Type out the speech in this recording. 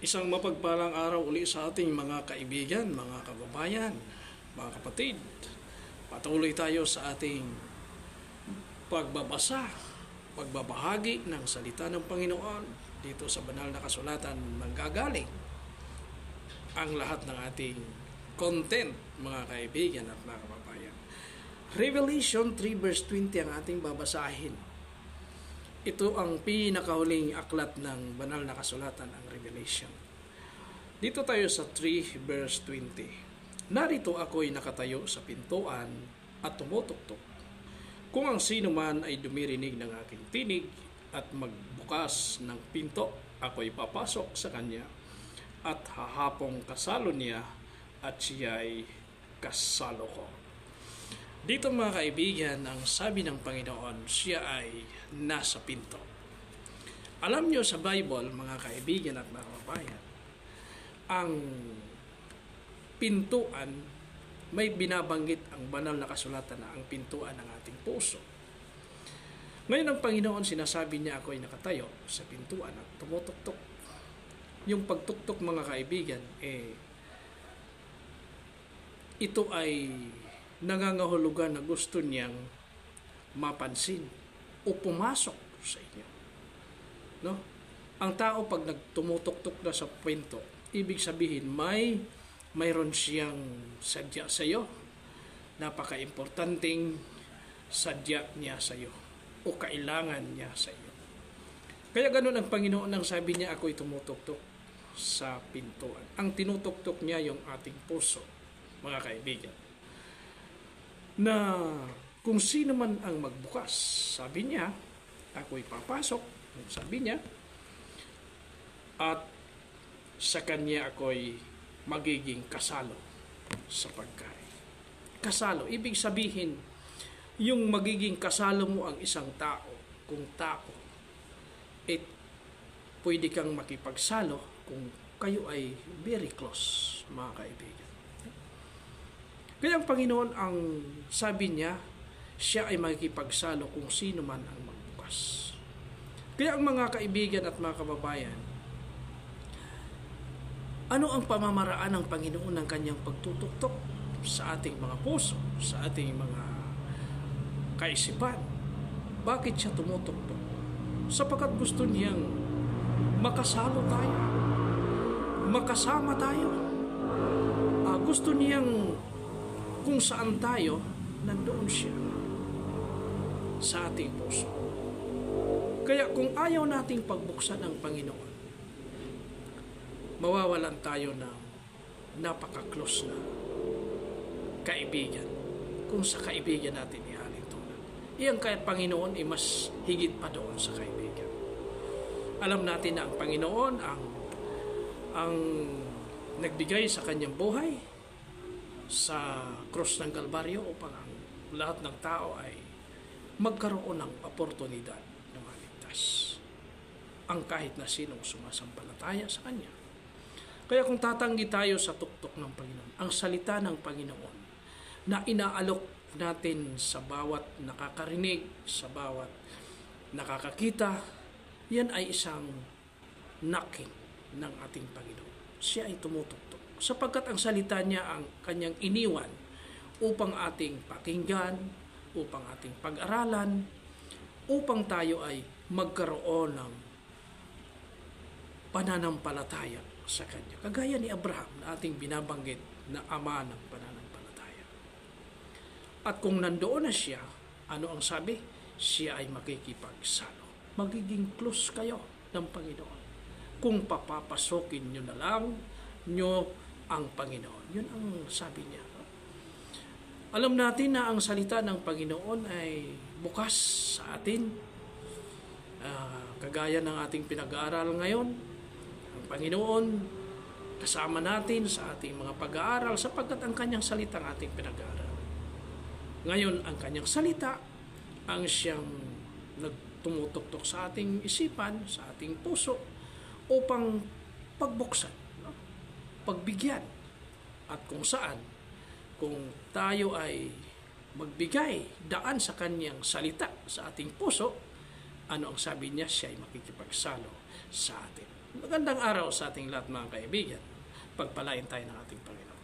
Isang mapagpalang araw uli sa ating mga kaibigan, mga kababayan, mga kapatid. Patuloy tayo sa ating pagbabasa, pagbabahagi ng salita ng Panginoon dito sa banal na kasulatan manggagaling ang lahat ng ating content, mga kaibigan at mga kababayan. Revelation 3 verse 20 ang ating babasahin. Ito ang pinakahuling aklat ng banal na kasulatan, ang Revelation. Dito tayo sa 3 verse 20. Narito ako'y nakatayo sa pintuan at tumutuktok. Kung ang sino man ay dumirinig ng aking tinig at magbukas ng pinto, ako'y papasok sa kanya at hahapong kasalo niya at siya'y kasalo ko. Dito mga kaibigan, ang sabi ng Panginoon, siya ay nasa pinto. Alam nyo sa Bible, mga kaibigan at mga kababayan, ang pintuan, may binabanggit ang banal na kasulatan na ang pintuan ng ating puso. Ngayon ang Panginoon, sinasabi niya ako ay nakatayo sa pintuan at tumutuktok. Yung pagtuktok mga kaibigan, ito ay nangangahulugan na gusto niyang mapansin o pumasok sa inyo. No? Ang tao pag nagtumutok-tok na sa pinto, ibig sabihin mayroon siyang sadya sa iyo. Napaka-importanting sadya niya sa iyo o kailangan niya sa iyo. Kaya ganun ang Panginoon ang sabi niya, ako'y tumutok-tok sa pintuan. Ang tinutok-tok niya yung ating puso, mga kaibigan. Na kung sino man ang magbukas, sabi niya, ako'y papasok, sabi niya, at sa kanya ako'y magiging kasalo sa pagkain. Kasalo, ibig sabihin, yung magiging kasalo mo ang isang tao, kung tao, pwede kang makipagsalo kung kayo ay very close, mga kaibigan. Kaya ang Panginoon, ang sabi niya, siya ay makikipagsalo kung sino man ang magbukas. Kaya ang mga kaibigan at mga kababayan, ano ang pamamaraan ng Panginoon ng kanyang pagtutuktok sa ating mga puso, sa ating mga kaisipan? Bakit siya tumutuktok? Sapagkat gusto niyang makasalo tayo, makasama tayo. Gusto niyang kung saan tayo, nandoon siya sa ating puso. Kaya kung ayaw nating pagbuksan ang Panginoon, mawawalan tayo ng napaka-close na kaibigan. Kung sa kaibigan natin ihalintulad. Iyang kaya Panginoon ay mas higit pa doon sa kaibigan. Alam natin na ang Panginoon ang nagbigay sa kanyang buhay sa krus ng Kalbaryo upang ang lahat ng tao ay magkaroon ng oportunidad na maligtas. Ang kahit na sinong sumasampalataya sa Kanya. Kaya kung tatanggi tayo sa tuktok ng Panginoon, ang salita ng Panginoon na inaalok natin sa bawat nakakarinig, sa bawat nakakakita, yan ay isang knocking ng ating Panginoon. Siya ay tumutuktok. Sapagkat ang salita niya ang kanyang iniwan upang ating pakinggan, upang ating pag-aralan, upang tayo ay magkaroon ng pananampalataya sa Kanya. Kagaya ni Abraham na ating binabanggit na ama ng pananampalataya. At kung nandoon na siya, ano ang sabi? Siya ay makikipagsalo. Magiging close kayo ng Panginoon. Kung papapasokin nyo na lang nyo ang Panginoon. Yun ang sabi niya. Alam natin na ang salita ng Panginoon ay bukas sa atin. Kagaya ng ating pinag-aaral ngayon, ang Panginoon kasama natin sa ating mga pag-aaral sapagkat ang kanyang salita ang ating pinag-aaral. Ngayon, ang kanyang salita ang siyang nagtumutok-tok sa ating isipan, sa ating puso upang pagbuksan, pagbigyan. At kung saan, kung tayo ay magbigay daan sa kanyang salita sa ating puso, ano ang sabi niya? Siya ay makikipagsalo sa atin. Magandang araw sa ating lahat mga kaibigan. Pagpalain tayo ng ating Panginoon.